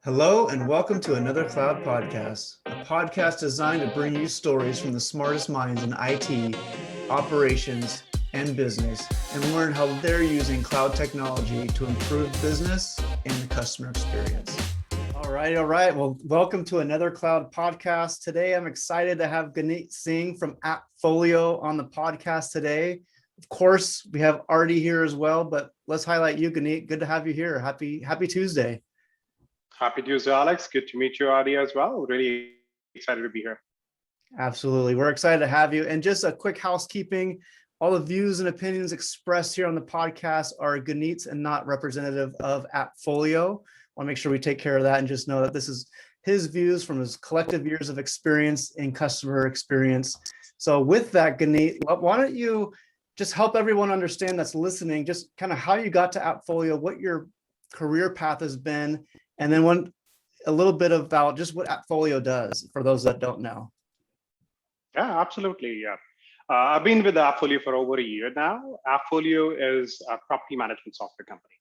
Hello, and welcome to another Cloud Podcast, a podcast designed to bring you stories from the smartest minds in IT, operations, and business, and learn how they're using cloud technology to improve business and the customer experience. All right. Well, welcome to another Cloud Podcast. Today, I'm excited to have Guneet Singh from AppFolio on the podcast today. Of course, we have Artie here as well, but let's highlight you, Guneet. Good to have you here. Happy Tuesday. Happy Tuesday, Alex. Good to meet you, Adi, as well. Really excited to be here. Absolutely. We're excited to have you. And just a quick housekeeping, all the views and opinions expressed here on the podcast are Guneet's and not representative of AppFolio. I want to make sure we take care of that and just know that this is his views from his collective years of experience in customer experience. So with that, Guneet, why don't you just help everyone understand that's listening, just kind of how you got to AppFolio, what your career path has been, and then a little bit about just what AppFolio does for those that don't know. Yeah, absolutely. Yeah. I've been with AppFolio for over a year now. AppFolio is a property management software company.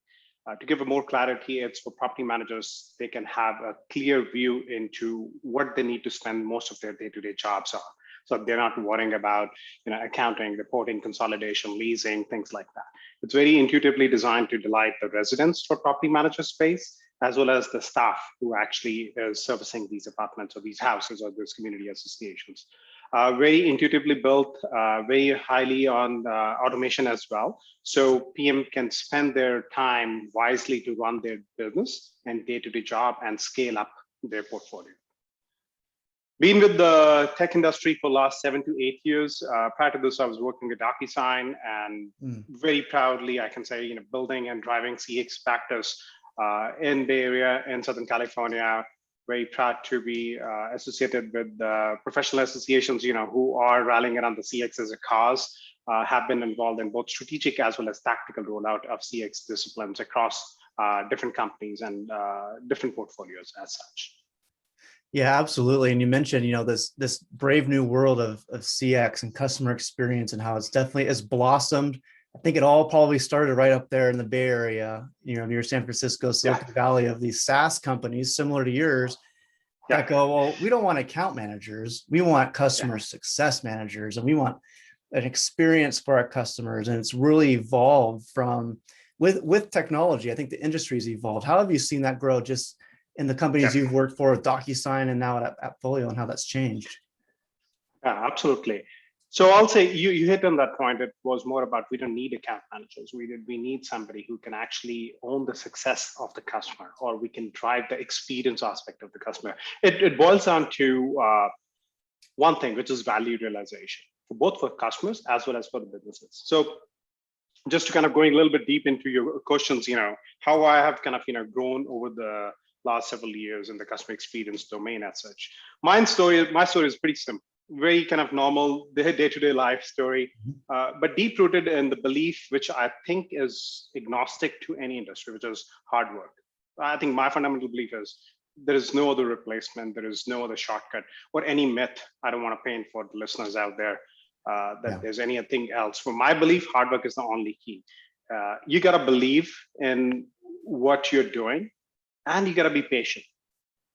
To give it more clarity, it's for property managers. They can have a clear view into what they need to spend most of their day-to-day jobs on. So they're not worrying about accounting, reporting, consolidation, leasing, things like that. It's very intuitively designed to delight the residents for property manager space, as well as the staff who actually is servicing these apartments or these houses or these community associations. Very intuitively built, very highly on automation as well. So PM can spend their time wisely to run their business and day-to-day job and scale up their portfolio. Been with the tech industry for the last 7 to 8 years. Prior to this, I was working at DocuSign, and very proudly, I can say, building and driving CX practice in Bay Area in Southern California. Very proud to be associated with professional associations, who are rallying around the CX as a cause, have been involved in both strategic as well as tactical rollout of CX disciplines across different companies and different portfolios as such. Yeah, absolutely. And you mentioned, this brave new world of CX and customer experience and how it's definitely has blossomed. I think it all probably started right up there in the Bay Area, near San Francisco, Silicon Valley, of these SaaS companies similar to yours that go, well, we don't want account managers. We want customer success managers, and we want an experience for our customers. And it's really evolved from with technology. I think the industry's evolved. How have you seen that grow just in the companies you've worked for with DocuSign and now at AppFolio, and how that's changed? Yeah, absolutely. So I'll say you hit on that point. It was more about we don't need account managers. We need somebody who can actually own the success of the customer, or we can drive the experience aspect of the customer. It boils down to one thing, which is value realization for both for customers as well as for the businesses. So just to kind of going a little bit deep into your questions, how I have kind of grown over the last several years in the customer experience domain as such. My story is pretty simple. Very kind of normal day-to-day life story, but deep rooted in the belief, which I think is agnostic to any industry, which is hard work. I think my fundamental belief is there is no other replacement, there is no other shortcut, or any myth I don't want to paint for the listeners out there that there's anything else. For my belief, hard work is the only key. You got to believe in what you're doing, and you got to be patient.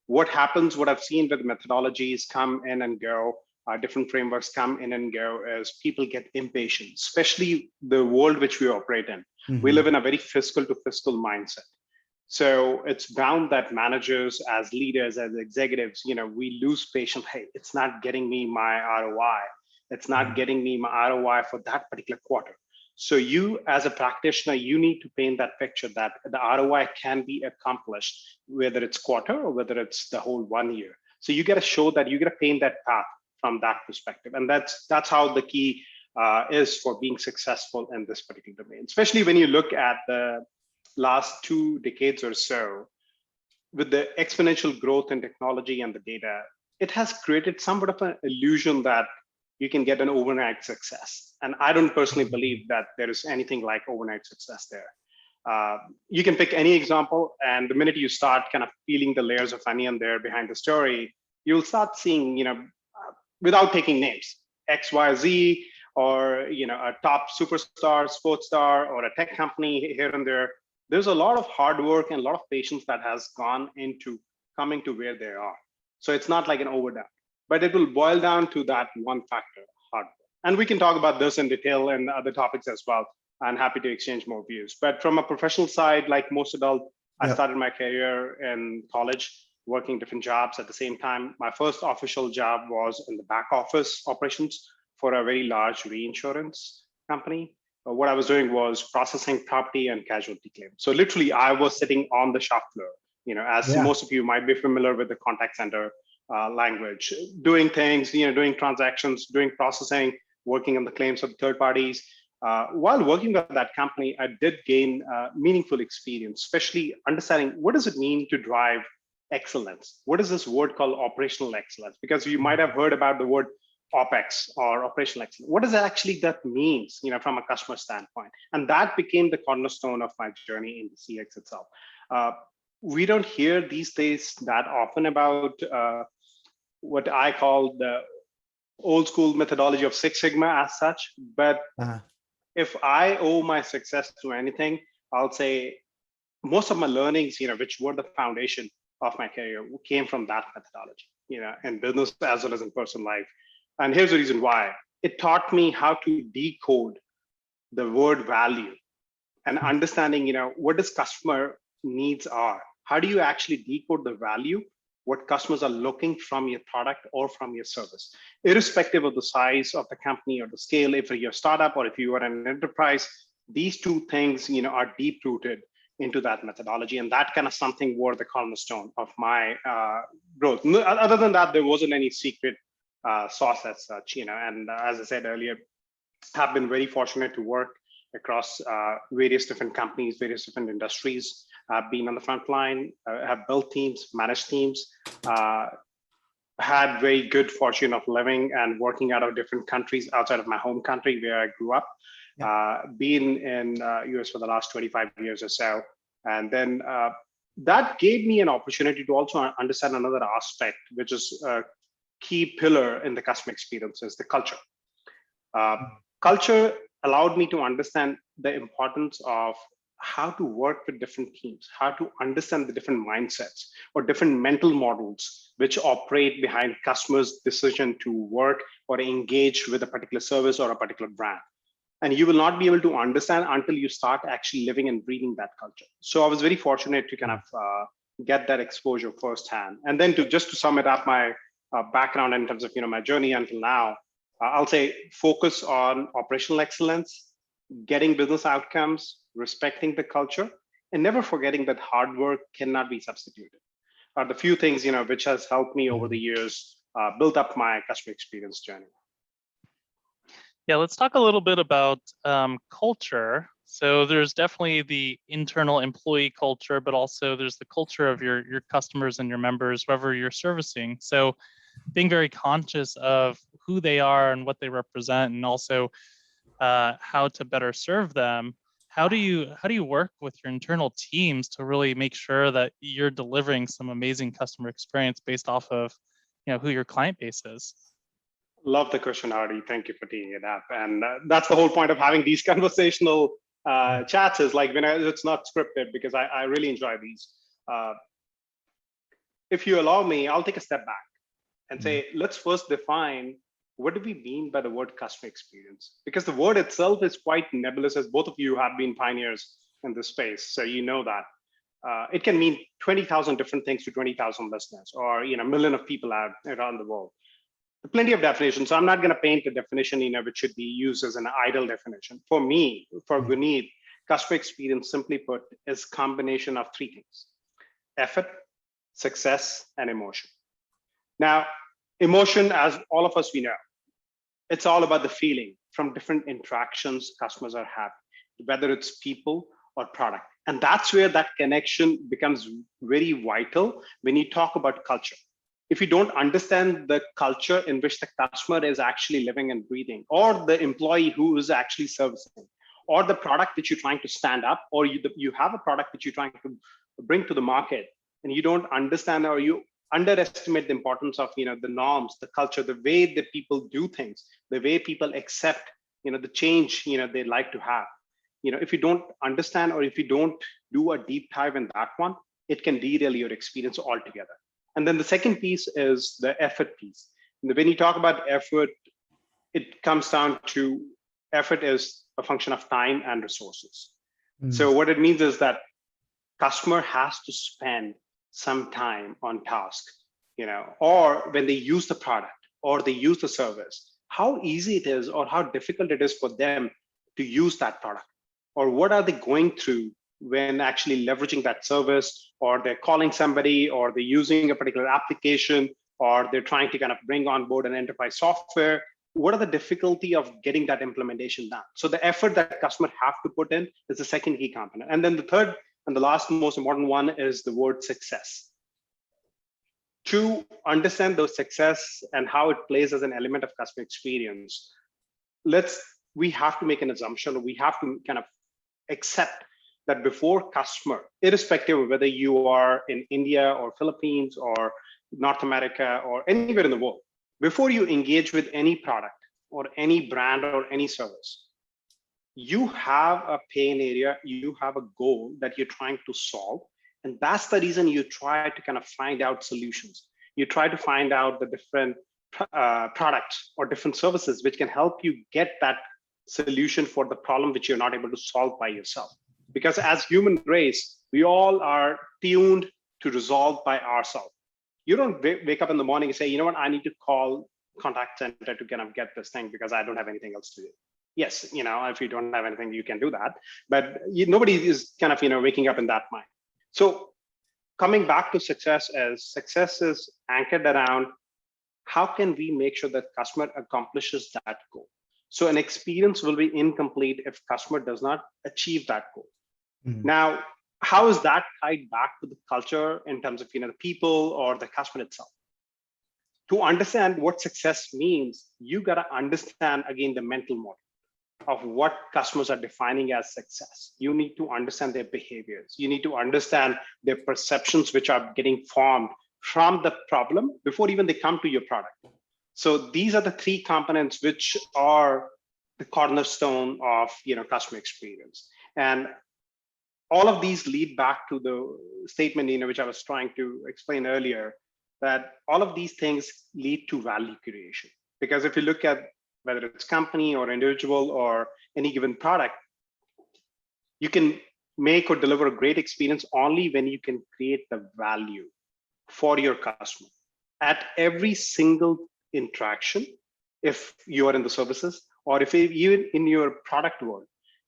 What happens, what I've seen with methodologies come in and go, different frameworks come in and go, as people get impatient, especially the world which we operate in. We live in a very fiscal to fiscal mindset. So it's bound that managers, as leaders, as executives, we lose patience. Hey, it's not getting me my ROI. It's not getting me my ROI for that particular quarter. So you, as a practitioner, you need to paint that picture that the ROI can be accomplished, whether it's quarter or whether it's the whole 1 year. So you got to show that, you got to paint that path from that perspective. And that's how the key is for being successful in this particular domain, especially when you look at the last 2 decades or so, with the exponential growth in technology and the data, it has created somewhat of an illusion that you can get an overnight success. And I don't personally believe that there is anything like overnight success there. You can pick any example, and the minute you start kind of peeling the layers of onion there behind the story, you'll start seeing, without taking names, XYZ, or a top superstar, sports star, or a tech company here and there. There's a lot of hard work and a lot of patience that has gone into coming to where they are. So it's not like an overdone, but it will boil down to that one factor, hard work. And we can talk about this in detail and other topics as well. I'm happy to exchange more views. But from a professional side, like most adults, I Yeah. started my career in college, working different jobs at the same time. My first official job was in the back office operations for a very large reinsurance company. What I was doing was processing property and casualty claims. So literally, I was sitting on the shop floor. As Yeah. most of you might be familiar with the contact center language, doing things, doing transactions, doing processing, working on the claims of the third parties. While working with that company, I did gain meaningful experience, especially understanding what does it mean to drive excellence. What is this word called operational excellence? Because you might have heard about the word OPEX or operational excellence. What does actually that means, from a customer standpoint? And that became the cornerstone of my journey in the CX itself. We don't hear these days that often about what I call the old school methodology of Six Sigma as such. But if I owe my success to anything, I'll say most of my learnings, which were the foundation of my career, came from that methodology, in business as well as in personal life. And here's the reason why. It taught me how to decode the word value and understanding, what does customer needs are. How do you actually decode the value, what customers are looking from your product or from your service, irrespective of the size of the company or the scale. If you're a startup or if you are an enterprise, these two things, are deep rooted into that methodology. And that kind of something were the cornerstone of my growth. Other than that, there wasn't any secret sauce as such, and as I said earlier, have been very fortunate to work across various different companies, various different industries. I've been on the front line, have built teams, managed teams, had very good fortune of living and working out of different countries outside of my home country where I grew up. Been in US for the last 25 years or so. And then that gave me an opportunity to also understand another aspect, which is a key pillar in the customer experience, is the culture. Culture allowed me to understand the importance of how to work with different teams, how to understand the different mindsets or different mental models which operate behind customers' decision to work or engage with a particular service or a particular brand. And you will not be able to understand until you start actually living and breathing that culture. So I was very fortunate to kind of get that exposure firsthand. And then to sum it up, my background in terms of my journey until now, I'll say focus on operational excellence, getting business outcomes, respecting the culture, and never forgetting that hard work cannot be substituted. Are the few things which has helped me over the years build up my customer experience journey. Yeah, let's talk a little bit about culture. So there's definitely the internal employee culture, but also there's the culture of your customers and your members, whoever you're servicing. So being very conscious of who they are and what they represent, and also how to better serve them. How do you work with your internal teams to really make sure that you're delivering some amazing customer experience based off of who your client base is? Love the question, Hardy. Thank you for teeing it up. And that's the whole point of having these conversational chats, is like when it's not scripted, because I really enjoy these. If you allow me, I'll take a step back and say, let's first define what do we mean by the word customer experience? Because the word itself is quite nebulous, as both of you have been pioneers in this space. So you know that. It can mean 20,000 different things to 20,000 listeners, or a million of people out around the world. Plenty of definitions. So I'm not going to paint a definition which should be used as an idle definition. For me, for Guneet, customer experience, simply put, is a combination of three things: effort, success, and emotion. Now, emotion, as all of us we know, it's all about the feeling from different interactions customers are having, whether it's people or product. And that's where that connection becomes very vital when you talk about culture. If you don't understand the culture in which the customer is actually living and breathing, or the employee who is actually servicing, or the product that you're trying to stand up, or you have a product that you're trying to bring to the market, and you don't understand, or you underestimate the importance of the norms, the culture, the way that people do things, the way people accept the change they like to have. If you don't understand, or if you don't do a deep dive in that one, it can derail your experience altogether. And then the second piece is the effort piece. And when you talk about effort, it comes down to effort is a function of time and resources. So what it means is that customer has to spend some time on task, or when they use the product or they use the service, how easy it is or how difficult it is for them to use that product, or what are they going through when actually leveraging that service, or they're calling somebody, or they're using a particular application, or they're trying to kind of bring on board an enterprise software. What are the difficulty of getting that implementation done? So the effort that customers have to put in is the second key component. And then the third and the last most important one is the word success. To understand those success and how it plays as an element of customer experience, we have to make an assumption, or we have to kind of accept that before customer, irrespective of whether you are in India or Philippines or North America or anywhere in the world, before you engage with any product or any brand or any service, you have a pain area, you have a goal that you're trying to solve. And that's the reason you try to kind of find out solutions. You try to find out the different products or different services which can help you get that solution for the problem which you're not able to solve by yourself. Because as human race, we all are tuned to resolve by ourselves. You don't wake up in the morning and say, you know what, I need to call contact center to kind of get this thing because I don't have anything else to do. Yes, if you don't have anything, you can do that. But nobody is kind of, waking up in that mind. So coming back to success is anchored around how can we make sure that customer accomplishes that goal. So an experience will be incomplete if customer does not achieve that goal. Now, how is that tied back to the culture in terms of the people or the customer itself? To understand what success means, you got to understand again the mental model of what customers are defining as success. You need to understand their behaviors. You need to understand their perceptions, which are getting formed from the problem before even they come to your product. So these are the three components which are the cornerstone of customer experience. And all of these lead back to the statement which I was trying to explain earlier, that all of these things lead to value creation. Because if you look at whether it's company or individual or any given product, you can make or deliver a great experience only when you can create the value for your customer at every single interaction. If you are in the services, or if even in your product world,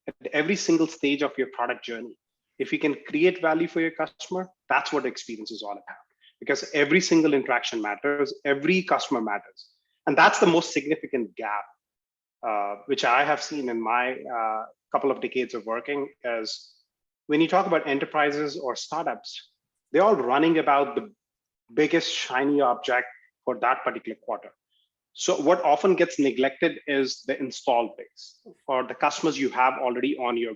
at every single stage of your product journey, if you can create value for your customer, that's what the experience is all about. Because every single interaction matters, every customer matters. And that's the most significant gap, which I have seen in my couple of decades of working, is when you talk about enterprises or startups, they're all running about the biggest shiny object for that particular quarter. So what often gets neglected is the install base or the customers you have already on your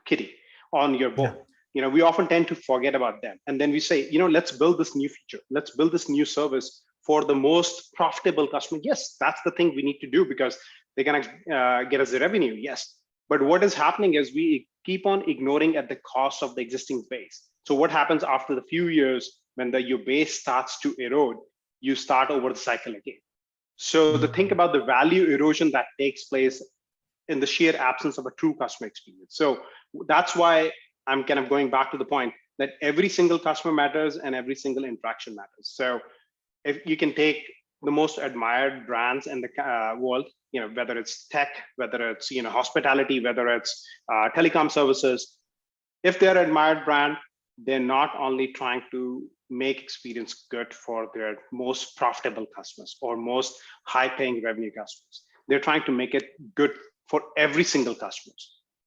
kitty, on your board. We often tend to forget about them. And then we say, let's build this new feature. Let's build this new service for the most profitable customer. Yes, that's the thing we need to do because they're going to get us the revenue. Yes. But what is happening is we keep on ignoring at the cost of the existing base. So what happens after the few years when your base starts to erode, you start over the cycle again. So to think about the value erosion that takes place in the sheer absence of a true customer experience. So that's why I'm kind of going back to the point that every single customer matters and every single interaction matters. So if you can take the most admired brands in the world, whether it's tech, whether it's hospitality, whether it's telecom services, if they're an admired brand, they're not only trying to make experience good for their most profitable customers or most high-paying revenue customers. They're trying to make it good for every single customer.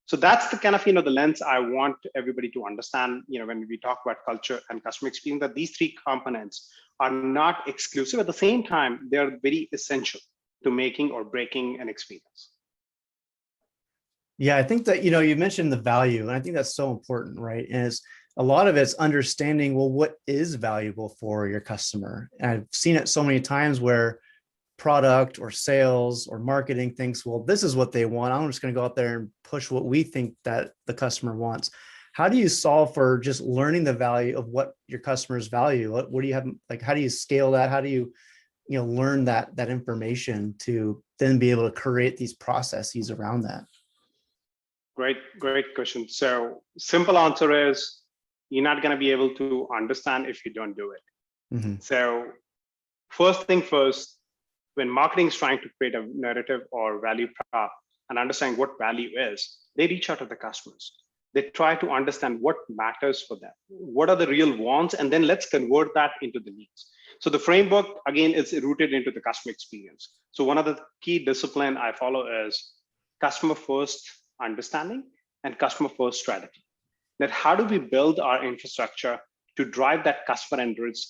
So that's the kind of the lens I want everybody to understand. When we talk about culture and customer experience, that these three components are not exclusive. At the same time, they're very essential to making or breaking an experience. Yeah, I think that, you mentioned the value, and I think that's so important, right? And it's a lot of it's understanding, well, what is valuable for your customer? And I've seen it so many times where product or sales or marketing thinks, well, this is what they want. I'm just going to go out there and push what we think that the customer wants. how do you solve for just learning the value of what your customers value? What do you have, like, how do you scale that? How do you learn that information to then be able to create these processes around that? Great question. So simple answer is you're not going to be able to understand if you don't do it. Mm-hmm. So first thing first, when marketing is trying to create a narrative or value prop and understand what value is, they reach out to the customers. They try to understand what matters for them. What are the real wants? And then let's convert that into the needs. So the framework, again, is rooted into the customer experience. So one of the key discipline I follow is customer first understanding and customer first strategy. That how do we build our infrastructure to drive that customer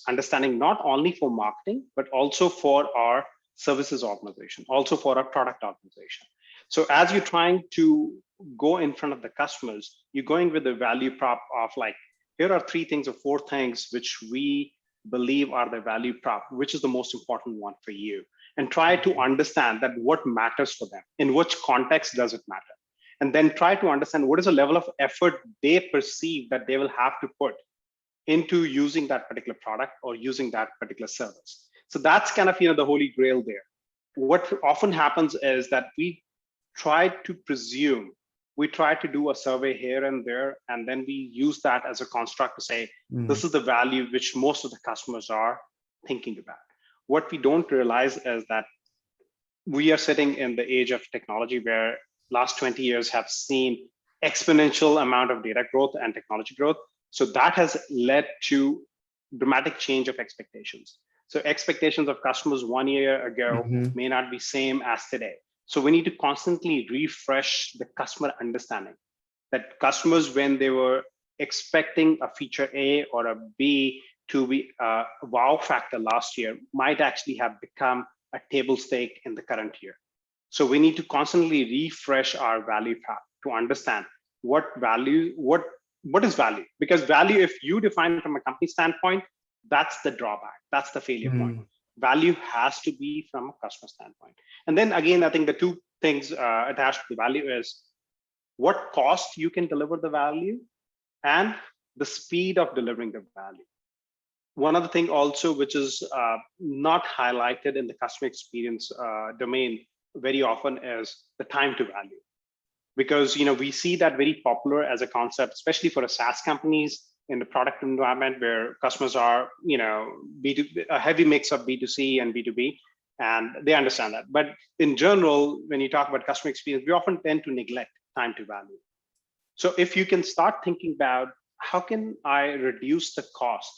understanding, not only for marketing, but also for our services organization, also for our product organization. So as you're trying to go in front of the customers, you're going with the value prop of like, here are 3 things or 4 things which we believe are the value prop, which is the most important one for you. And try to understand that what matters for them, in which context does it matter? And then try to understand what is the level of effort they perceive that they will have to put into using that particular product or using that particular service. So that's kind of, the holy grail there. What often happens is that we try to presume, we try to do a survey here and there, and then we use that as a construct to say, this is the value which most of the customers are thinking about. What we don't realize is that we are sitting in the age of technology where last 20 years have seen exponential amount of data growth and technology growth. So that has led to dramatic change of expectations. So expectations of customers 1 year ago may not be same as today. So we need to constantly refresh the customer understanding that customers, when they were expecting a feature A or a B to be a wow factor last year, might actually have become a table stake in the current year. So we need to constantly refresh our value prop to understand what is value, because value, if you define it from a company standpoint, that's the drawback, that's the failure point. Value has to be from a customer standpoint. And then again, I think the 2 things attached to the value is what cost you can deliver the value and the speed of delivering the value. One other thing also, which is not highlighted in the customer experience domain very often, is the time to value. Because we see that very popular as a concept, especially for a SaaS companies in the product environment where customers are, B2B, a heavy mix of B2C and B2B, and they understand that. But in general, when you talk about customer experience, we often tend to neglect time to value. So if you can start thinking about how can I reduce the cost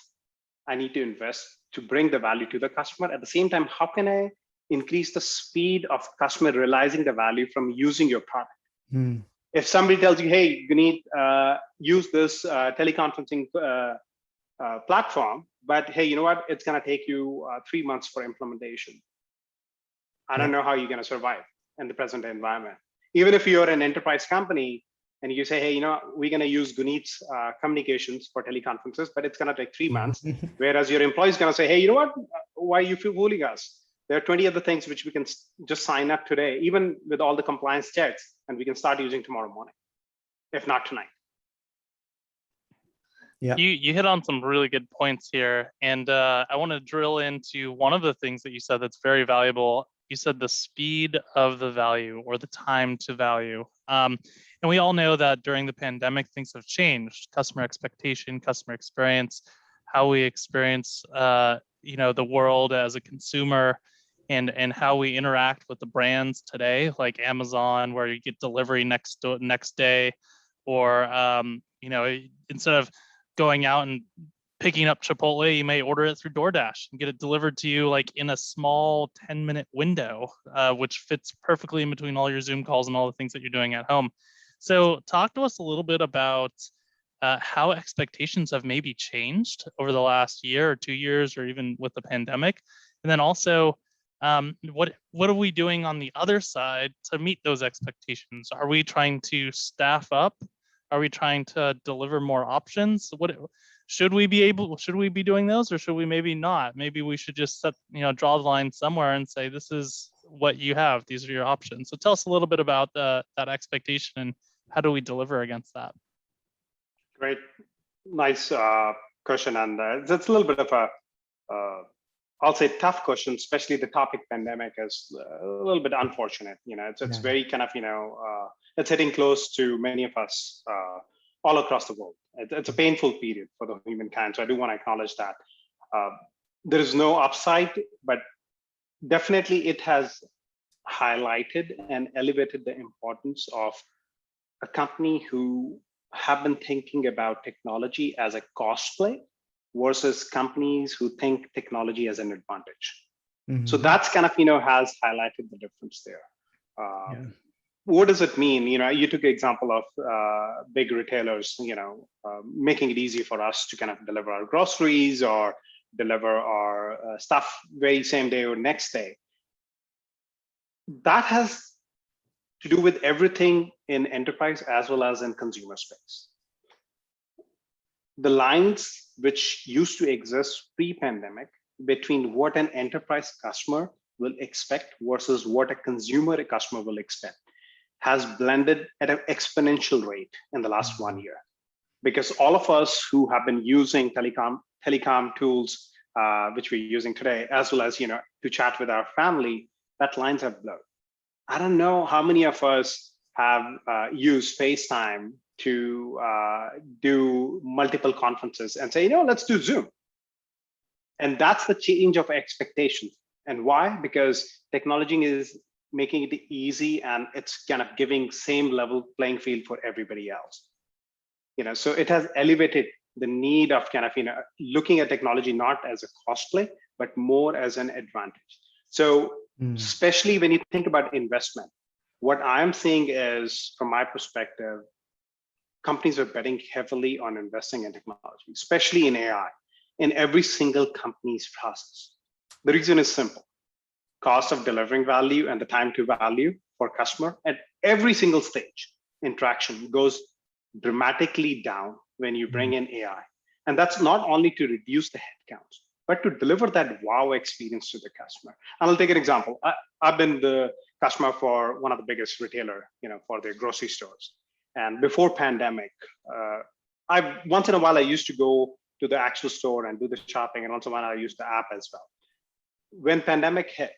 I need to invest to bring the value to the customer, at the same time, how can I increase the speed of customer realizing the value from using your product? If somebody tells you, hey, Guneet, use this teleconferencing platform, but hey, you know what? It's going to take you 3 months for implementation. I don't know how you're going to survive in the present environment. Even if you're an enterprise company and you say, hey, we're going to use Guneet's communications for teleconferences, but it's going to take 3 months. Whereas your employee is going to say, hey, you know what? Why are you fooling us? There are 20 other things which we can just sign up today, even with all the compliance checks, and we can start using tomorrow morning, if not tonight. Yeah, you hit on some really good points here, and I want to drill into one of the things that you said that's very valuable. You said the speed of the value, or the time to value. And we all know that during the pandemic, things have changed. Customer expectation, customer experience, how we experience the world as a consumer, and how we interact with the brands today, like Amazon, where you get delivery next day, or instead of going out and picking up Chipotle, you may order it through DoorDash and get it delivered to you like in a small 10-minute window, which fits perfectly in between all your Zoom calls and all the things that you're doing at home. So talk to us a little bit about how expectations have maybe changed over the last year or 2 years, or even with the pandemic. And then also, what are we doing on the other side to meet those expectations? Are we trying to staff up? Are we trying to deliver more options? Should we be doing those, or should we maybe not? Maybe we should just draw the line somewhere and say, this is what you have, these are your options. So tell us a little bit about that expectation and how do we deliver against that? Great, nice question, and that's a little bit of a, I'll say, tough question. Especially the topic pandemic is a little bit unfortunate. It's Yeah. very kind of it's hitting close to many of us all across the world. It's a painful period for the humankind. So I do want to acknowledge that. There is no upside, but definitely it has highlighted and elevated the importance of a company who have been thinking about technology as a cost play versus companies who think technology as an advantage. So Mhm. that's kind of has highlighted the difference there. Yeah. What does it mean? You took an example of big retailers, making it easy for us to kind of deliver our groceries or deliver our stuff very same day or next day. That has to do with everything in enterprise as well as in consumer space. The lines which used to exist pre-pandemic between what an enterprise customer will expect versus what a consumer customer will expect has blended at an exponential rate in the last 1 year. Because all of us who have been using telecom tools, which we're using today, as well as to chat with our family, that lines have blurred. I don't know how many of us have used FaceTime to do multiple conferences and say, let's do Zoom. And that's the change of expectations. And why? Because technology is making it easy and it's kind of giving same level playing field for everybody else. So it has elevated the need of kind of looking at technology not as a cost play, but more as an advantage. So especially when you think about investment, what I'm seeing is, from my perspective, companies are betting heavily on investing in technology, especially in AI, in every single company's process. The reason is simple. Cost of delivering value and the time to value for customer at every single stage interaction goes dramatically down when you bring in AI. And that's not only to reduce the headcounts, but to deliver that wow experience to the customer. And I'll take an example. I've been the customer for one of the biggest retailer, for their grocery stores. And before pandemic, once in a while I used to go to the actual store and do the shopping, and once in a while I used the app as well. When pandemic hit,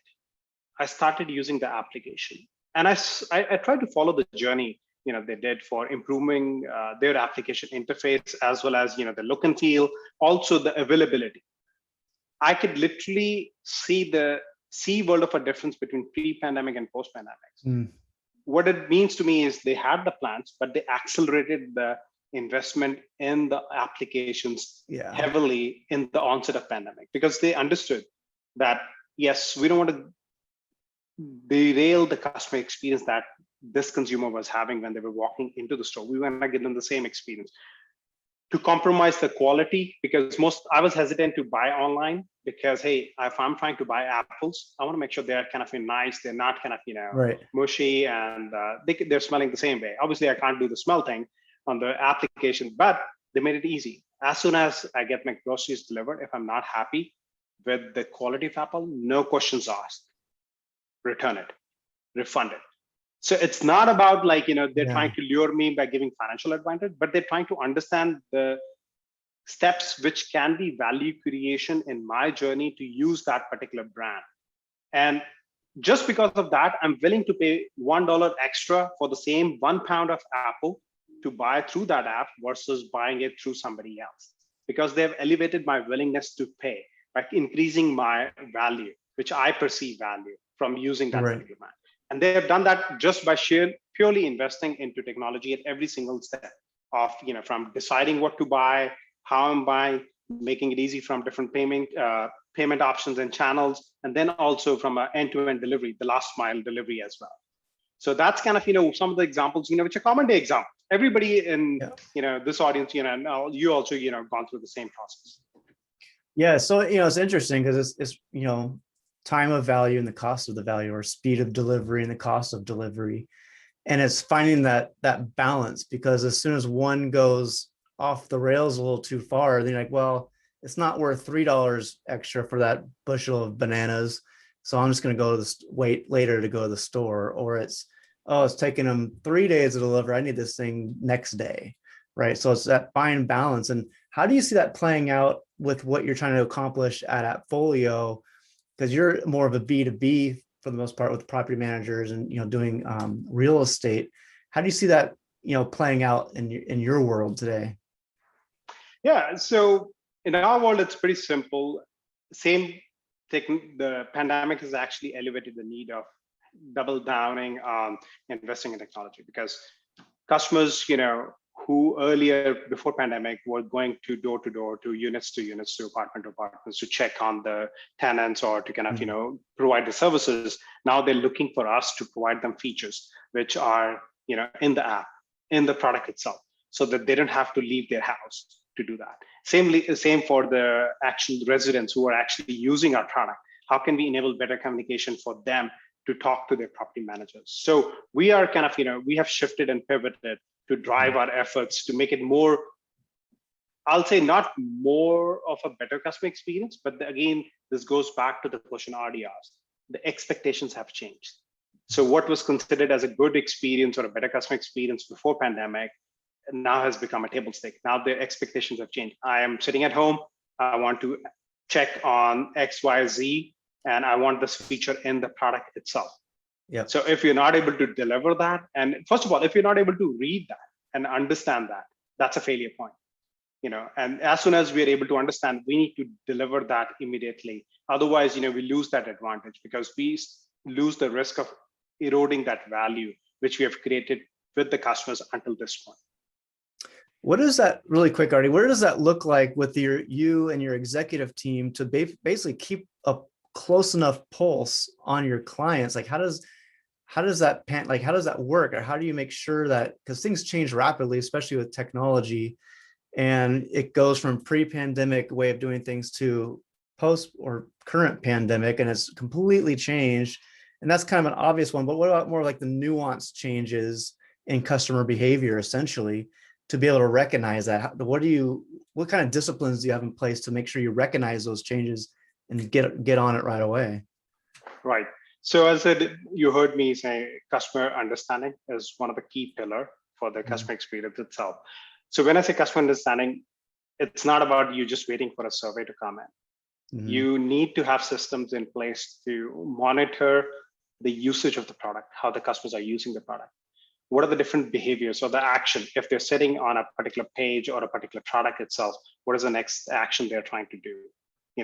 I started using the application, and I tried to follow the journey they did for improving their application interface, as well as the look and feel, also the availability. I could literally see the world of a difference between pre-pandemic and post-pandemic. What it means to me is they had the plans, but they accelerated the investment in the applications heavily in the onset of pandemic, because they understood that, yes, we don't want to derail the customer experience that this consumer was having when they were walking into the store. We want to give them the same experience. To compromise the quality, because I was hesitant to buy online, because hey, if I'm trying to buy apples, I want to make sure they're kind of nice, they're not kind of mushy, and they're smelling the same way. Obviously, I can't do the smell thing on the application, but they made it easy. As soon as I get my groceries delivered, if I'm not happy with the quality of apple, no questions asked. Return it, refund it. So it's not about they're trying to lure me by giving financial advantage, but they're trying to understand the steps which can be value creation in my journey to use that particular brand. And just because of that, I'm willing to pay $1 extra for the same 1 pound of apple to buy through that app versus buying it through somebody else, because they've elevated my willingness to pay by increasing my value, which I perceive value from using that particular brand. And they have done that just by purely investing into technology at every single step of, from deciding what to buy, how I'm buying, making it easy from different payment options and channels, and then also from an end-to-end delivery, the last mile delivery as well. So that's kind of, some of the examples, which are common day examples. Everybody in, this audience, and you also, gone through the same process. Yeah. So, it's interesting because it's time of value and the cost of the value, or speed of delivery and the cost of delivery. And it's finding that balance, because as soon as one goes off the rails a little too far, then you're like, well, it's not worth $3 extra for that bushel of bananas, so I'm just going to go to wait later to go to the store. Or it's taking them 3 days to deliver, I need this thing next day. right? So it's that fine balance. And how do you see that playing out with what you're trying to accomplish at AppFolio? Because you're more of a B2B for the most part with property managers and doing real estate. How do you see that playing out in your world today? Yeah, so in our world, it's pretty simple. Same thing, the pandemic has actually elevated the need of double downing on investing in technology, because customers, who earlier before pandemic were going to door, to units, to apartments to check on the tenants or to kind of, provide the services. Now they're looking for us to provide them features which are, in the app, in the product itself, so that they don't have to leave their house to do that. Same for the actual residents who are actually using our product. How can we enable better communication for them to talk to their property managers? So we are kind of, we have shifted and pivoted to drive our efforts to make it more, I'll say not more of a better customer experience, but again, this goes back to the question already asked. The expectations have changed. So what was considered as a good experience or a better customer experience before pandemic now has become a table stake. Now the expectations have changed. I am sitting at home. I want to check on X, Y, Z, and I want this feature in the product itself. Yeah. So if you're not able to deliver that, and first of all, if you're not able to read that and understand that, that's a failure point. And as soon as we're able to understand, we need to deliver that immediately. Otherwise, we lose that advantage, because we lose the risk of eroding that value which we have created with the customers until this point. What is that, really quick, Artie? Where does that look like with you and your executive team to basically keep a close enough pulse on your clients? Like, how does that work, or how do you make sure that, because things change rapidly, especially with technology, and it goes from pre-pandemic way of doing things to post or current pandemic, and it's completely changed. And that's kind of an obvious one, but what about more like the nuanced changes in customer behavior, essentially, to be able to recognize that? What kind of disciplines do you have in place to make sure you recognize those changes and get on it right away? Right. So as you heard me say, customer understanding is one of the key pillars for the customer experience itself. So when I say customer understanding, it's not about you just waiting for a survey to come in. You need to have systems in place to monitor the usage of the product, how the customers are using the product. What are the different behaviors or the action? If they're sitting on a particular page or a particular product itself, what is the next action they're trying to do?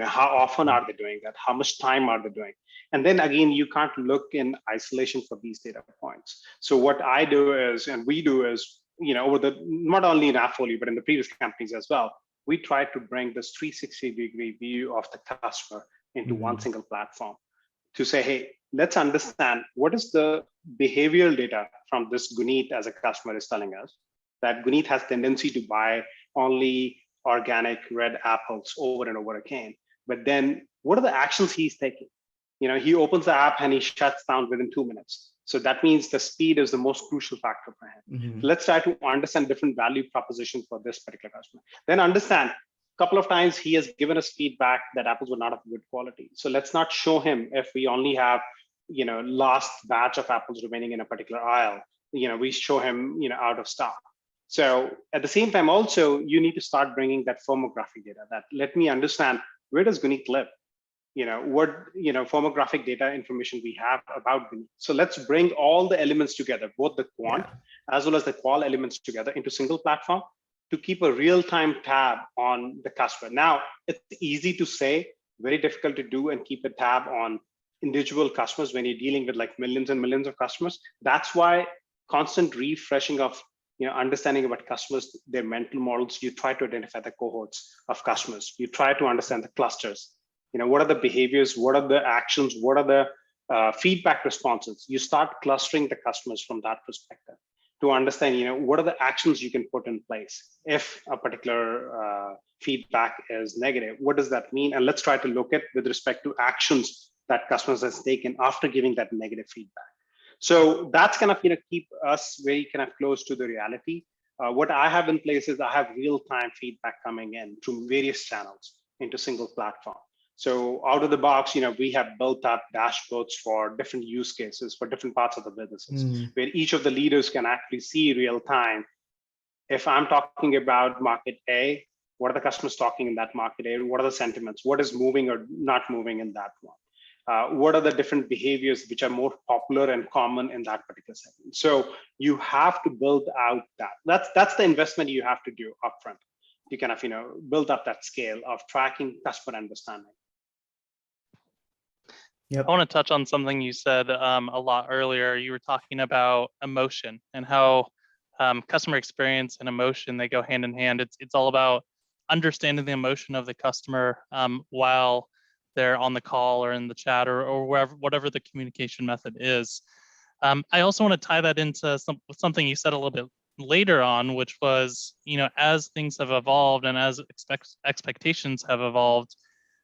How often are they doing that? How much time are they doing? And then again, you can't look in isolation for these data points. So what I do is, and we do is, not only in AppFolio, but in the previous companies as well, we try to bring this 360-degree view of the customer into one single platform to say, hey, let's understand what is the behavioral data from this Guneet as a customer is telling us, that Guneet has tendency to buy only organic red apples over and over again. But then what are the actions he's taking? He opens the app and he shuts down within 2 minutes. So that means the speed is the most crucial factor for him. Let's try to understand different value propositions for this particular customer. Then understand, a couple of times he has given us feedback that apples were not of good quality. So let's not show him if we only have, last batch of apples remaining in a particular aisle. We show him, out of stock. So at the same time, also, you need to start bringing that firmographic data, that let me understand, where does Guneet live? What firmographic data information we have about Guneet. So let's bring all the elements together, both the quant as well as the qual elements together into single platform to keep a real-time tab on the customer. Now, it's easy to say, very difficult to do and keep a tab on individual customers when you're dealing with like millions and millions of customers. That's why constant refreshing of understanding about customers, their mental models, you try to identify the cohorts of customers. You try to understand the clusters. What are the behaviors? What are the actions? What are the feedback responses? You start clustering the customers from that perspective to understand, what are the actions you can put in place if a particular feedback is negative. What does that mean? And let's try to look at with respect to actions that customers has taken after giving that negative feedback. So that's kind of keep us very kind of close to the reality. What I have in place is I have real-time feedback coming in through various channels into single platform. So out of the box, we have built up dashboards for different use cases for different parts of the businesses, where each of the leaders can actually see real time If I'm talking about market A, what are the customers talking in that market A? What are the sentiments? What is moving or not moving in that one? What are the different behaviors which are more popular and common in that particular segment? So you have to build out that. That's the investment you have to do upfront. You kind of build up that scale of tracking customer understanding. Yep. I want to touch on something you said a lot earlier. You were talking about emotion and how customer experience and emotion, they go hand in hand. It's all about understanding the emotion of the customer while they're on the call or in the chat or whatever the communication method is. I also want to tie that into something you said a little bit later on, which was, as things have evolved and as expectations have evolved,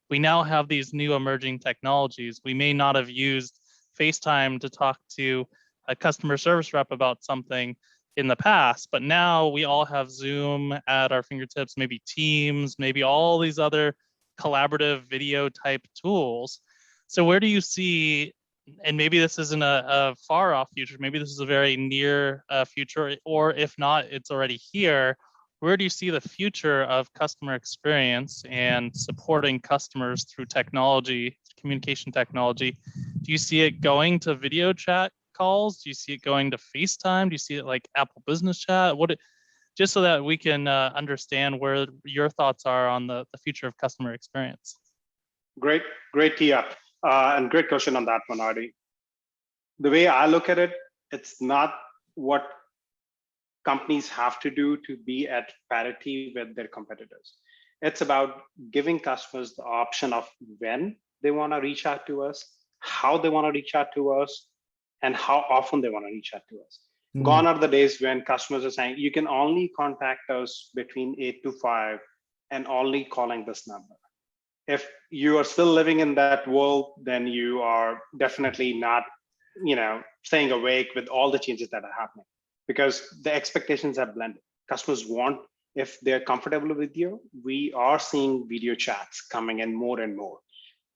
we now have these new emerging technologies. We may not have used FaceTime to talk to a customer service rep about something in the past, but now we all have Zoom at our fingertips, maybe Teams, maybe all these other collaborative video type tools. So where do you see, and maybe this isn't a far off future, maybe this is a very near future, or if not, it's already here. Where do you see the future of customer experience and supporting customers through technology, communication technology? Do you see it going to video chat calls? Do you see it going to FaceTime? Do you see it like Apple Business Chat? Just so that we can understand where your thoughts are on the future of customer experience. Great tee up, and great question on that one, Artie. The way I look at it, it's not what companies have to do to be at parity with their competitors. It's about giving customers the option of when they want to reach out to us, how they want to reach out to us, and how often they want to reach out to us. Gone are the days when customers are saying, you can only contact us between 8 to 5 and only calling this number. If you are still living in that world, then you are definitely not, staying awake with all the changes that are happening, because the expectations have blended. Customers want, if they're comfortable with you, we are seeing video chats coming in more and more.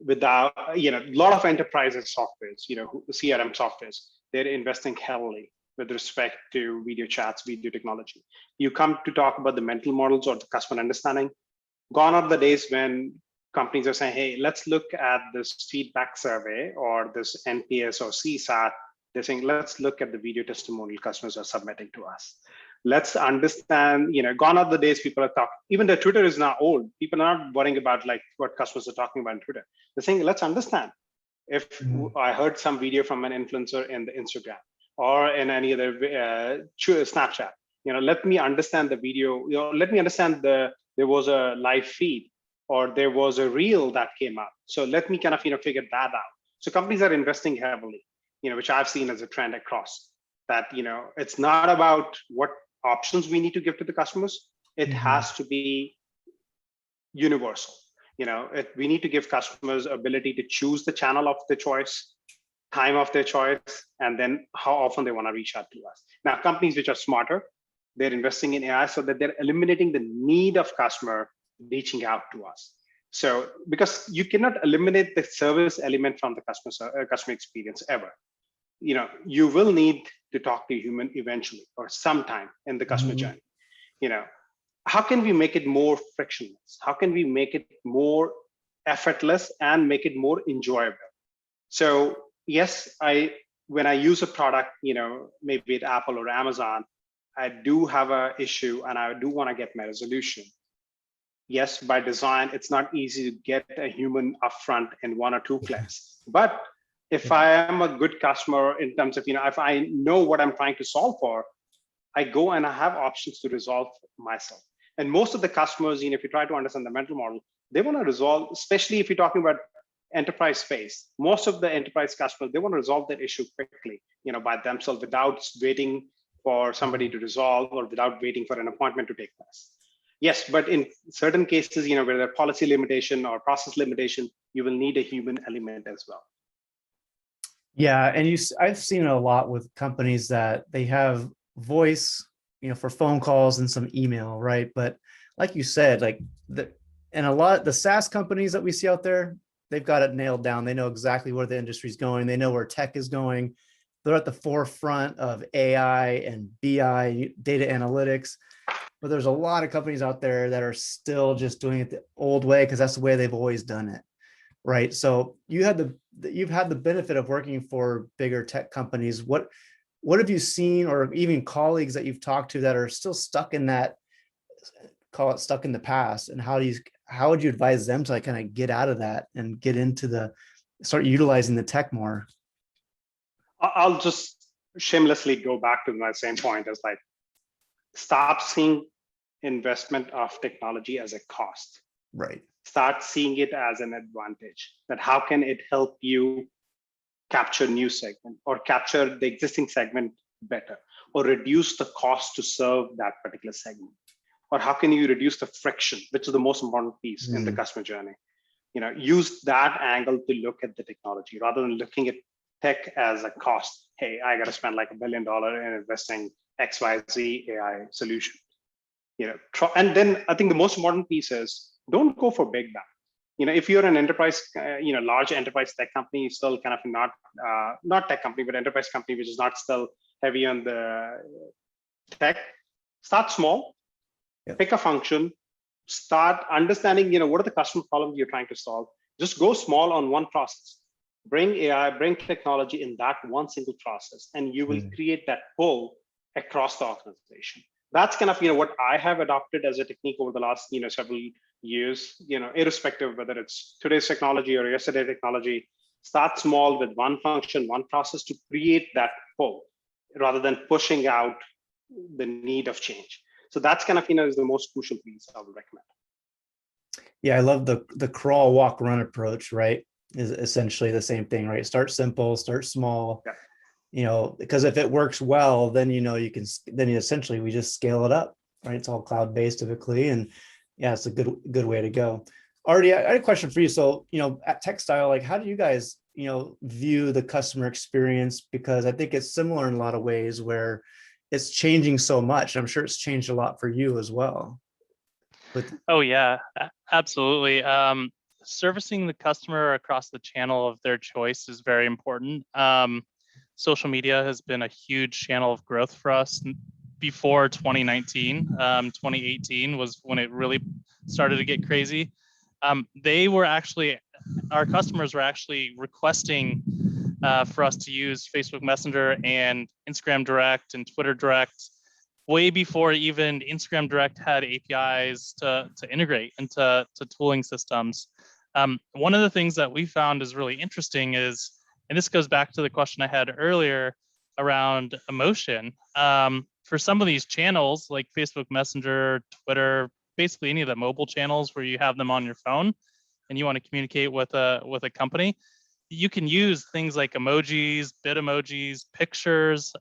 Without, a lot of enterprises softwares, CRM softwares, they're investing heavily with respect to video chats, video technology. You come to talk about the mental models or the customer understanding. Gone are the days when companies are saying, hey, let's look at this feedback survey or this NPS or CSAT. They're saying, let's look at the video testimonial customers are submitting to us. Let's understand, gone are the days people are talking, even the Twitter is now old. People are not worrying about like what customers are talking about on Twitter. They're saying, let's understand. If I heard some video from an influencer in the Instagram or in any other Snapchat, let me understand the video, let me understand there was a live feed or there was a reel that came out. So let me kind of, figure that out. So companies are investing heavily, which I've seen as a trend across that, it's not about what options we need to give to the customers. It has to be universal. We need to give customers ability to choose the channel of their choice, time of their choice, and then how often they want to reach out to us. Now, companies which are smarter, they're investing in AI so that they're eliminating the need of customer reaching out to us. So, because you cannot eliminate the service element from the customer experience ever. You will need to talk to a human eventually or sometime in the customer journey. How can we make it more frictionless? How can we make it more effortless and make it more enjoyable? So yes, when I use a product, maybe at Apple or Amazon, I do have an issue and I do want to get my resolution. Yes, by design, it's not easy to get a human upfront in 1 or 2 clicks. But if I am a good customer in terms of, if I know what I'm trying to solve for, I go and I have options to resolve myself. And most of the customers, if you try to understand the mental model, they want to resolve, especially if you're talking about enterprise space. Most of the enterprise customers, they want to resolve that issue quickly, by themselves without waiting for somebody to resolve or without waiting for an appointment to take place. Yes, but in certain cases, where there are policy limitation or process limitation, you will need a human element as well. Yeah, and I've seen it a lot with companies that they have voice, for phone calls and some email, right? But like you said, and a lot of the SaaS companies that we see out there, they've got it nailed down. They know exactly where the industry's going. They know where tech is going. They're at the forefront of AI and BI, data analytics. but there's a lot of companies out there that are still just doing it the old way because that's the way they've always done it. Right. So you've had the benefit of working for bigger tech companies. What have you seen, or even colleagues that you've talked to that are still stuck in that, call it stuck in the past, and how would you advise them to like kind of get out of that and get into start utilizing the tech more? I'll just shamelessly go back to my same point as like, stop seeing investment of technology as a cost. Right. Start seeing it as an advantage, that how can it help you capture new segment or capture the existing segment better, or reduce the cost to serve that particular segment, or how can you reduce the friction, which is the most important piece in the customer journey. Use that angle to look at the technology rather than looking at tech as a cost. Hey, I got to spend like $1 billion in investing XYZ AI solution. And then I think the most important piece is, don't go for big bang. If you're an enterprise, large enterprise tech company, still kind of not tech company, but enterprise company, which is not still heavy on the tech, start small, pick a function, start understanding, what are the customer problems you're trying to solve. Just go small on one process. Bring AI, bring technology in that one single process, and you will create that pull across the organization. That's kind of what I have adopted as a technique over the last several years. Irrespective of whether it's today's technology or yesterday technology, start small with one function, one process to create that pull, rather than pushing out the need of change. So that's kind of is the most crucial piece I would recommend. Yeah, I love the crawl, walk, run approach. Right, is essentially the same thing. Right, start simple, start small. Yeah. Because if it works well, then essentially we just scale it up, right? It's all cloud-based typically, and yeah, it's a good way to go. Artie, I had a question for you. So, at Textile, like, how do you guys, view the customer experience? Because I think it's similar in a lot of ways where it's changing so much. I'm sure it's changed a lot for you as well. Oh yeah, absolutely. Servicing the customer across the channel of their choice is very important. Social media has been a huge channel of growth for us before 2019. 2018 was when it really started to get crazy. Our customers were actually requesting for us to use Facebook Messenger and Instagram Direct and Twitter Direct way before even Instagram Direct had APIs to integrate into tooling systems. One of the things that we found is really interesting is, and this goes back to the question I had earlier around emotion. For some of these channels like Facebook Messenger, Twitter, basically any of the mobile channels where you have them on your phone and you want to communicate with a company, you can use things like emojis, Bitmojis, pictures.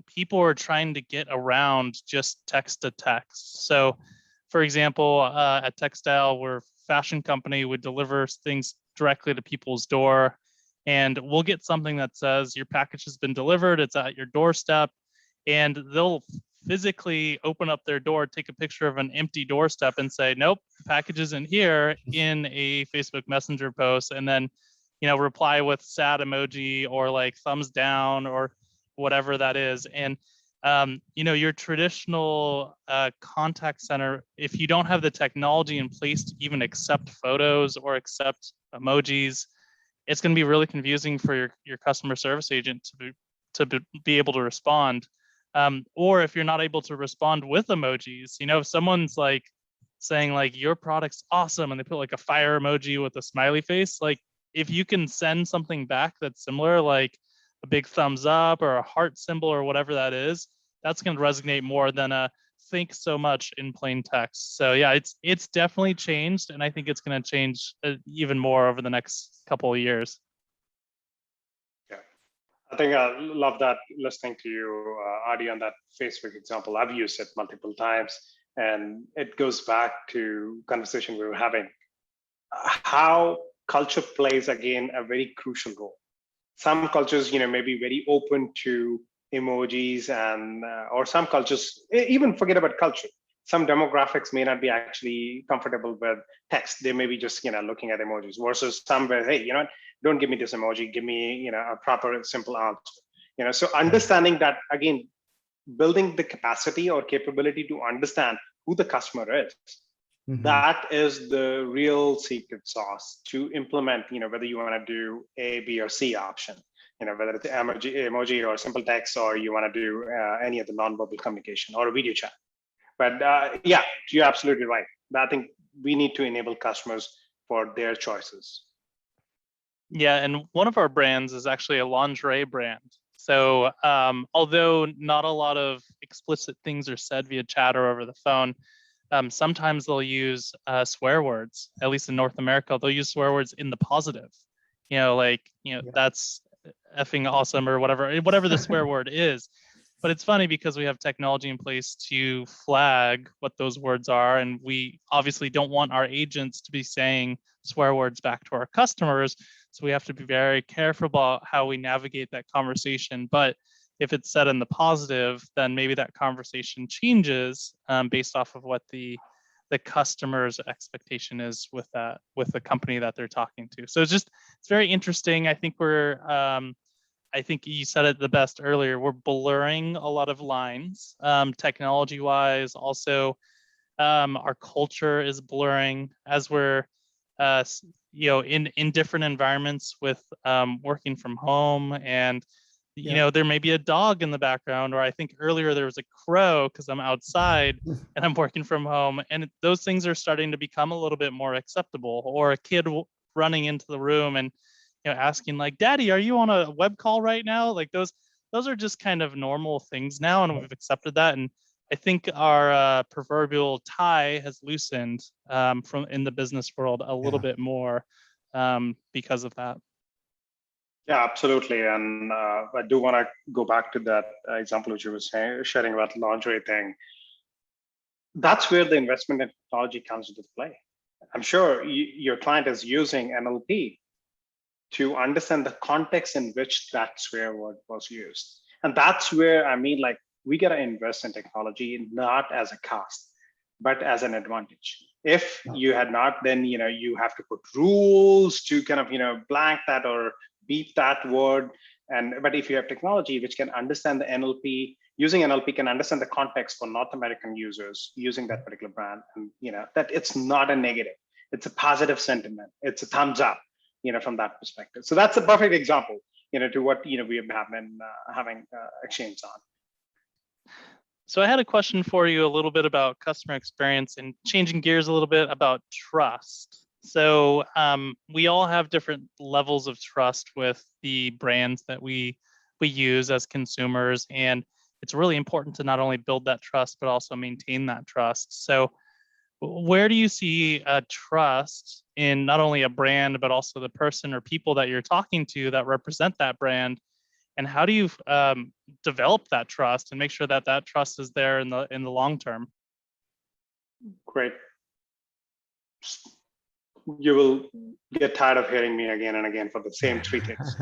People are trying to get around just text to text. So for example, at Textile, we're a fashion company, would deliver things directly to people's door. And we'll get something that says your package has been delivered, it's at your doorstep, and they'll physically open up their door, take a picture of an empty doorstep and say, nope, the package isn't here, in a Facebook Messenger post, and then reply with sad emoji or like thumbs down or whatever that is. And your traditional contact center, if you don't have the technology in place to even accept photos or accept emojis, it's going to be really confusing for your customer service agent to be able to respond. Or if you're not able to respond with emojis, if someone's like saying like your product's awesome and they put like a fire emoji with a smiley face, like if you can send something back that's similar, like a big thumbs up or a heart symbol or whatever that is, that's going to resonate more than a thanks so much in plain text. So yeah, it's definitely changed, and I think it's going to change even more over the next couple of years. Yeah, I think I love that listening to you, Adi, on that Facebook example. I've used it multiple times, and it goes back to conversation we were having. How culture plays again a very crucial role. Some cultures, may be very open to emojis, and or some cultures, even forget about culture. Some demographics may not be actually comfortable with text. They may be just looking at emojis, versus some where, hey, don't give me this emoji, give me a proper simple answer. So understanding that again, building the capacity or capability to understand who the customer is. Mhm. That is the real secret sauce to implement, whether you want to do A, B, or C option, whether it's emoji or simple text, or you want to do any of the non-verbal communication or a video chat. But yeah, you're absolutely right. I think we need to enable customers for their choices. Yeah, and one of our brands is actually a lingerie brand. So although not a lot of explicit things are said via chat or over the phone, sometimes they'll use swear words. At least in North America, they'll use swear words in the positive. Yeah. That's effing awesome or whatever the swear word is. But it's funny because we have technology in place to flag what those words are, and we obviously don't want our agents to be saying swear words back to our customers. So we have to be very careful about how we navigate that conversation. But if it's said in the positive, then maybe that conversation changes based off of what the customer's expectation is with the company that they're talking to. So it's very interesting. I think you said it the best earlier. We're blurring a lot of lines, technology wise. Also, our culture is blurring as we're in different environments with working from home, and there may be a dog in the background, or I think earlier there was a crow because I'm outside and I'm working from home, and those things are starting to become a little bit more acceptable. Or a kid running into the room and asking like, "Daddy, are you on a web call right now?" Like those are just kind of normal things now, and we've accepted that. And I think our proverbial tie has loosened from in the business world a little bit more because of that. Yeah, absolutely. And I do want to go back to that example which you were sharing about the lingerie thing. That's where the investment in technology comes into play. I'm sure your client is using NLP to understand the context in which that swear word was used. And that's where, we got to invest in technology, not as a cost, but as an advantage. If you had not, then, you have to put rules to kind of, blank that or beep that word. But if you have technology which can understand the NLP, using NLP can understand the context for North American users using that particular brand, and that it's not a negative, it's a positive sentiment, it's a thumbs up, from that perspective. So that's a perfect example, to what we have been having exchange on. So I had a question for you a little bit about customer experience and changing gears a little bit about trust. So we all have different levels of trust with the brands that we use as consumers, and it's really important to not only build that trust but also maintain that trust. So where do you see trust in not only a brand but also the person or people that you're talking to that represent that brand? And how do you develop that trust and make sure that that trust is there in the long term? Great. You will get tired of hearing me again and again for the same three things: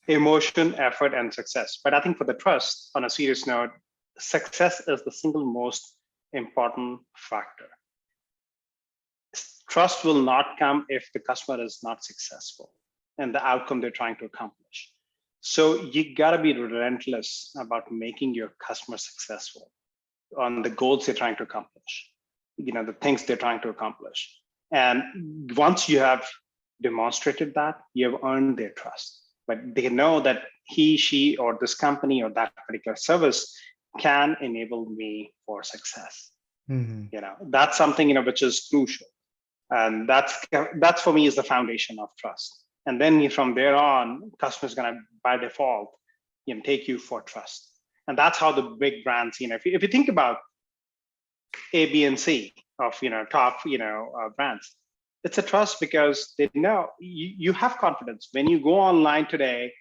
emotion, effort, and success. But I think for the trust, on a serious note, success is the single most important factor. Trust will not come if the customer is not successful and the outcome they're trying to accomplish. So you got to be relentless about making your customer successful on the goals they're trying to accomplish, the things they're trying to accomplish. And once you have demonstrated that, you have earned their trust. But they know that he, she, or this company or that particular service can enable me for success. Mhm. That's something which is crucial. And that's for me is the foundation of trust. And then from there on, customers going to by default take you for trust. And that's how the big brands, if you think about A, B, and C of top brands, it's a trust because they know you have confidence. When you go online today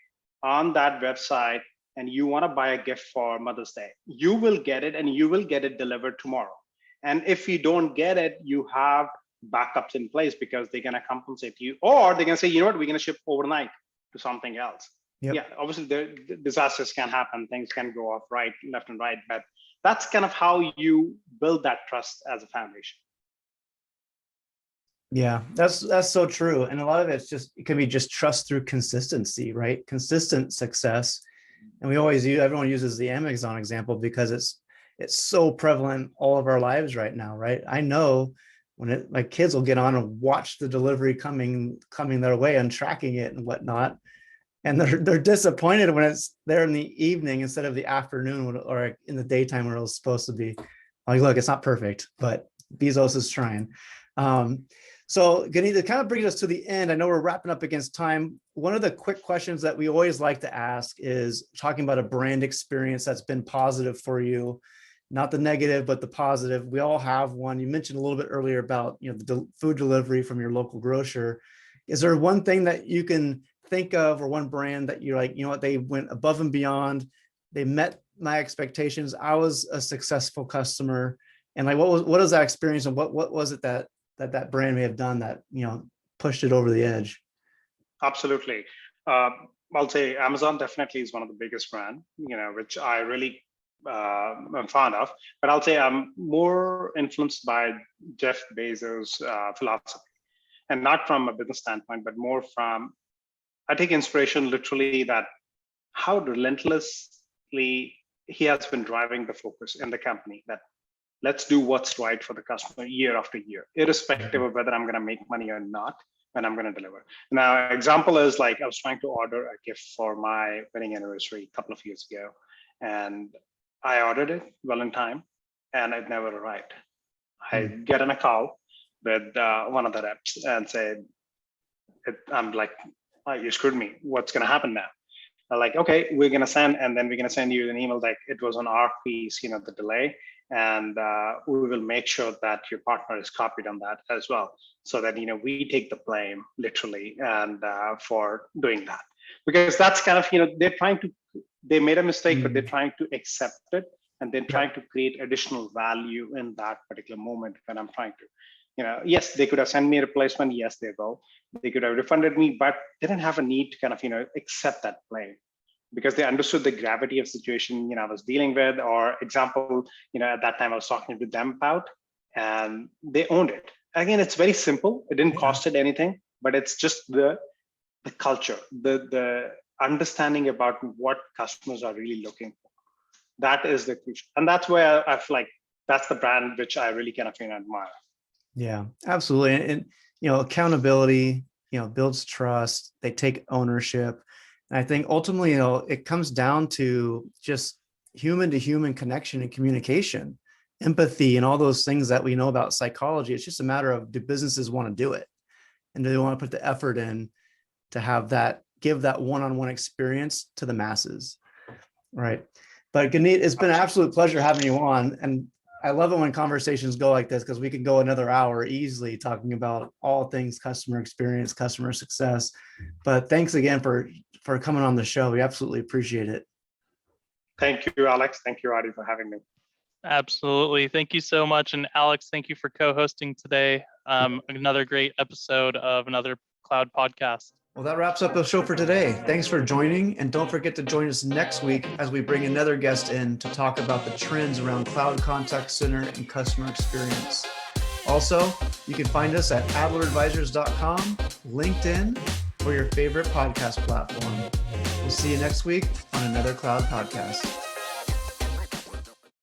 on that website and you want to buy a gift for Mother's Day, you will get it, and you will get it delivered tomorrow. And if you don't get it, you have backups in place because they're going to compensate you, or they're going to say, we're going to ship overnight to something else. Yep. Yeah, obviously the disasters can happen, things can go off left and right, but that's kind of how you build that trust as a foundation. Yeah, that's so true. And a lot of it can be just trust through consistency, right? Consistent success And everyone uses the Amazon example because it's so prevalent in all of our lives right now, right? I know my kids will get on and watch the delivery coming their way and tracking it and whatnot. And they're disappointed when it's there in the evening instead of the afternoon or in the daytime where it was supposed to be. Like, look, it's not perfect, but Bezos is trying. So Guneet, to kind of bring us to the end, I know we're wrapping up against time. One of the quick questions that we always like to ask is talking about a brand experience that's been positive for you, not the negative, but the positive. We all have one. You mentioned a little bit earlier about, the food delivery from your local grocer. Is there one thing that you can think of, or one brand that you're like, what, they went above and beyond, they met my expectations, I was a successful customer? And like, what is that experience, and what was it that brand may have done that, pushed it over the edge? Absolutely. I'll say Amazon definitely is one of the biggest brand, which I really am fond of. But I'll say I'm more influenced by Jeff Bezos' philosophy, and not from a business standpoint, but more from, I take inspiration literally that how relentlessly he has been driving the focus in the company, that let's do what's right for the customer year after year, irrespective of whether I'm going to make money or not, when I'm going to deliver. Now, example is like I was trying to order a gift for my wedding anniversary a couple of years ago, and I ordered it well in time, and it never arrived. I get on a call with one of the reps and said, I'm like, oh, you screwed me. What's going to happen now? They're like, okay, we're going to send, and then we're going to send you an email like it was on our piece, the delay. And we will make sure that your partner is copied on that as well, so that we take the blame literally and for doing that, because that's kind of they made a mistake, but they're trying to accept it, and then trying to create additional value in that particular moment when I'm trying to, yes, they could have sent me a replacement. Yes, they will. They could have refunded me, but they didn't have a need to kind of accept that blame, because they understood the gravity of situation I was dealing with. Or example, at that time I was talking to them about, and they owned it. Again, it's very simple. It didn't cost it anything, but it's just the culture, the understanding about what customers are really looking for. That is the crucial, and that's where I feel like that's the brand which I really kind of admire. Yeah, absolutely. And accountability, builds trust. They take ownership. And I think ultimately, it comes down to just human to human connection and communication, empathy, and all those things that we know about psychology. It's just a matter of, do businesses want to do it? And do they want to put the effort in to give that one-on-one experience to the masses? Right. But Guneet, it's been an absolute pleasure having you on. And I love it when conversations go like this, because we can go another hour easily talking about all things customer experience, customer success. But thanks again for coming on the show. We absolutely appreciate it. Thank you, Alex. Thank you, Adi, for having me. Absolutely. Thank you so much. And Alex, thank you for co-hosting today. Another great episode of another Cloud podcast. Well, that wraps up the show for today. Thanks for joining. And don't forget to join us next week as we bring another guest in to talk about the trends around cloud contact center and customer experience. Also, you can find us at adleradvisors.com, LinkedIn, or your favorite podcast platform. We'll see you next week on another Cloud podcast.